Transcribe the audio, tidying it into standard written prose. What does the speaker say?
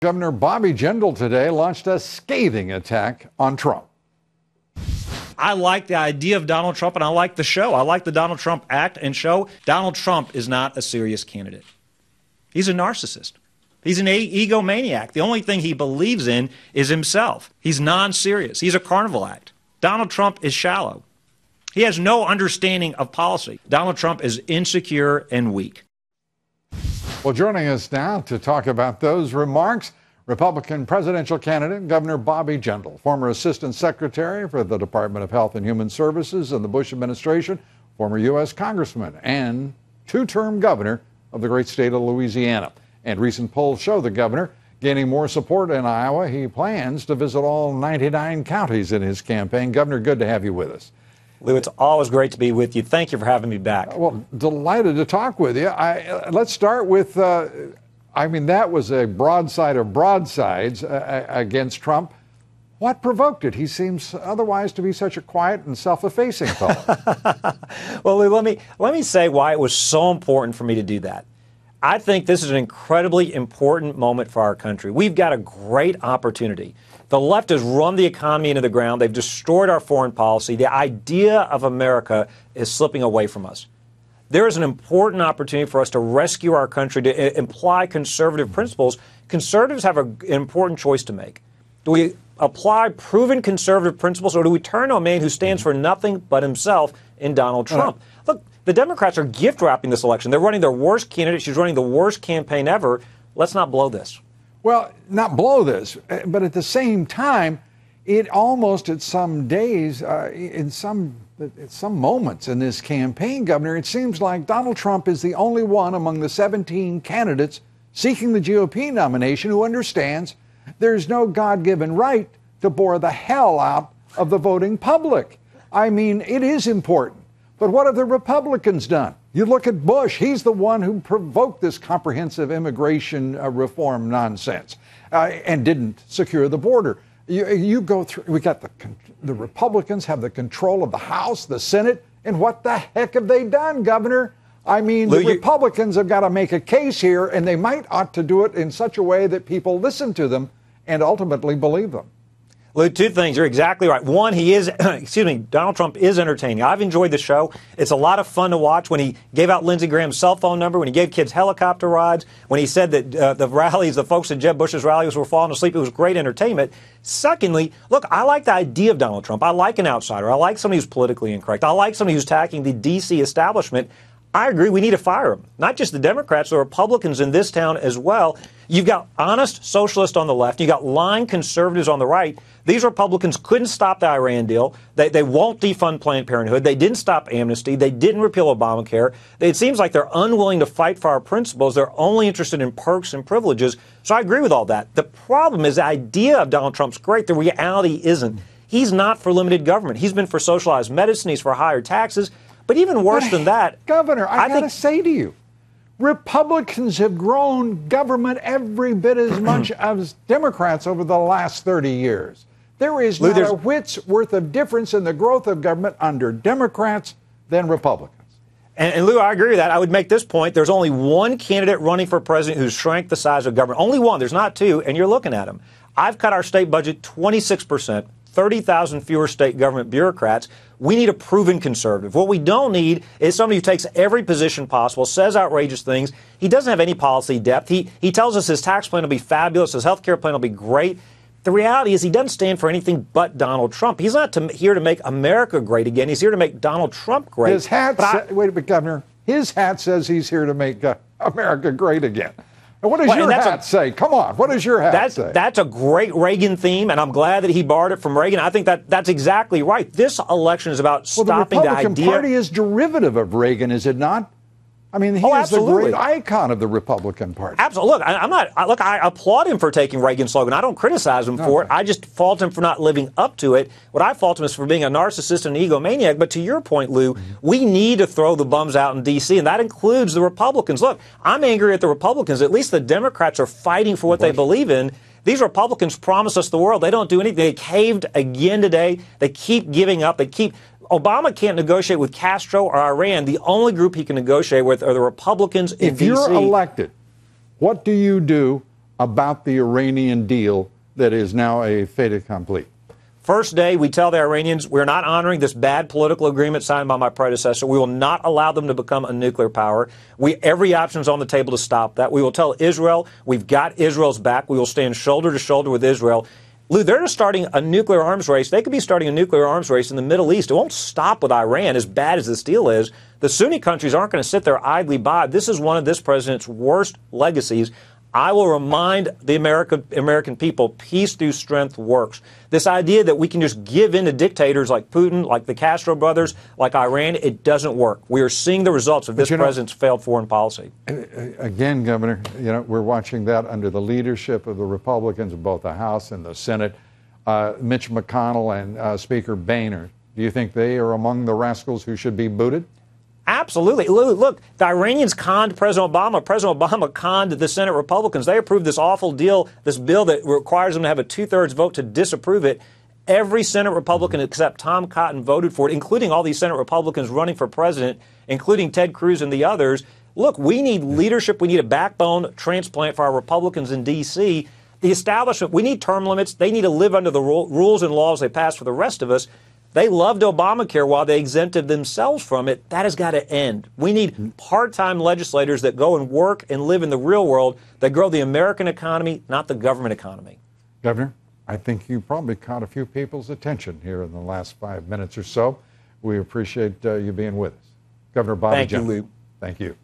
Governor Bobby Jindal today launched a scathing attack on Trump. I like the idea of Donald Trump, and I like the show. I like the Donald Trump act and show. Donald Trump is not a serious candidate. He's a narcissist. He's an egomaniac. The only thing he believes in is himself. He's non-serious. He's a carnival act. Donald Trump is shallow. He has no understanding of policy. Donald Trump is insecure and weak. Well, joining us now to talk about those remarks, Republican presidential candidate Governor Bobby Jindal, former Assistant Secretary for the Department of Health and Human Services in the Bush administration, former U.S. Congressman, and two-term governor of the great state of Louisiana. And recent polls show the governor gaining more support in Iowa. He plans to visit all 99 counties in his campaign. Governor, good to have you with us. Lou, it's always great to be with you. Thank you for having me back. Well, delighted to talk with you. Let's start with, that was a broadside of broadsides against Trump. What provoked it? He seems otherwise to be such a quiet and self-effacing fellow. Well, Lou, let me say why it was so important for me to do that. I think this is an incredibly important moment for our country. We've got a great opportunity. The left has run the economy into the ground. They've destroyed our foreign policy. The idea of America is slipping away from us. There is an important opportunity for us to rescue our country, to imply conservative principles. Conservatives have an important choice to make. Do we apply proven conservative principles, or do we turn to a man who stands for nothing but himself in Donald Trump? Look, the Democrats are gift-wrapping this election. They're running their worst candidate. She's running the worst campaign ever. Let's not blow this. Well, not blow this, but at the same time, it almost at some days, at some moments in this campaign, Governor, it seems like Donald Trump is the only one among the 17 candidates seeking the GOP nomination who understands there's no God-given right to bore the hell out of the voting public. I mean, it is important. But what have the Republicans done? You look at Bush. He's the one who provoked this comprehensive immigration reform nonsense and didn't secure the border. You go through, we got the Republicans have the control of the House, the Senate, and what the heck have they done, Governor? I mean, Lou, the Republicans have got to make a case here, and they ought to do it in such a way that people listen to them and ultimately believe them. Lou, two things. You're exactly right. One, he is, Donald Trump is entertaining. I've enjoyed the show. It's a lot of fun to watch. When he gave out Lindsey Graham's cell phone number, when he gave kids helicopter rides, when he said that the folks at Jeb Bush's rallies were falling asleep, it was great entertainment. Secondly, look, I like the idea of Donald Trump. I like an outsider. I like somebody who's politically incorrect. I like somebody who's attacking the D.C. establishment. I agree we need to fire him. Not just the Democrats, the Republicans in this town as well. You've got honest socialists on the left. You've got lying conservatives on the right. These Republicans couldn't stop the Iran deal. They won't defund Planned Parenthood. They didn't stop amnesty. They didn't repeal Obamacare. It seems like they're unwilling to fight for our principles. They're only interested in perks and privileges. So I agree with all that. The problem is the idea of Donald Trump's great. The reality isn't. He's not for limited government. He's been for socialized medicine. He's for higher taxes. But even worse than that, Governor, I got to say to you, Republicans have grown government every bit as much as Democrats over the last 30 years. There is not a whit's worth of difference in the growth of government under Democrats than Republicans. And Lou, I agree with that. I would make this point. There's only one candidate running for president who's shrank the size of government. Only one. There's not two, and you're looking at him. I've cut our state budget 26%. 30,000 fewer state government bureaucrats. We need a proven conservative. What we don't need is somebody who takes every position possible, says outrageous things. He doesn't have any policy depth. He tells us his tax plan will be fabulous, his health care plan will be great. The reality is he doesn't stand for anything but Donald Trump. He's not here to make America great again. He's here to make Donald Trump great. His hat wait a minute, Governor. His hat says he's here to make America great again. And what does your hat say? Come on, what does your hat say? That's a great Reagan theme, and I'm glad that he borrowed it from Reagan. I think that's exactly right. This election is about stopping the idea. The Republican Party is derivative of Reagan, is it not? I mean, he is the great icon of the Republican Party. Absolutely. Look, I applaud him for taking Reagan's slogan. I don't criticize him for it. I just fault him for not living up to it. What I fault him is for being a narcissist and an egomaniac. But to your point, Lou, we need to throw the bums out in D.C., and that includes the Republicans. Look, I'm angry at the Republicans. At least the Democrats are fighting for what they believe in. These Republicans promise us the world. They don't do anything. They caved again today. They keep giving up. Obama can't negotiate with Castro or Iran. The only group he can negotiate with are the Republicans in D.C. If you're elected, what do you do about the Iranian deal that is now a fait accompli? First day, we tell the Iranians we're not honoring this bad political agreement signed by my predecessor. We will not allow them to become a nuclear power. Every option is on the table to stop that. We will tell Israel we've got Israel's back. We will stand shoulder to shoulder with Israel. Lou, they're just starting a nuclear arms race. They could be starting a nuclear arms race in the Middle East. It won't stop with Iran, as bad as this deal is. The Sunni countries aren't going to sit there idly by. This is one of this president's worst legacies. I will remind the American people, peace through strength works. This idea that we can just give in to dictators like Putin, like the Castro brothers, like Iran, it doesn't work. We are seeing the results of this president's failed foreign policy. Again, Governor, we're watching that under the leadership of the Republicans in both the House and the Senate. Mitch McConnell and Speaker Boehner, do you think they are among the rascals who should be booted? Absolutely. Look, the Iranians conned President Obama. President Obama conned the Senate Republicans. They approved this awful deal, this bill that requires them to have a two-thirds vote to disapprove it. Every Senate Republican except Tom Cotton voted for it, including all these Senate Republicans running for president, including Ted Cruz and the others. Look, we need leadership. We need a backbone transplant for our Republicans in D.C. The establishment, we need term limits. They need to live under the rules and laws they pass for the rest of us. They loved Obamacare while they exempted themselves from it. That has got to end. We need part-time legislators that go and work and live in the real world, that grow the American economy, not the government economy. Governor, I think you probably caught a few people's attention here in the last 5 minutes or so. We appreciate you being with us. Governor Bobby Jindal. Thank you, Lou. Thank you.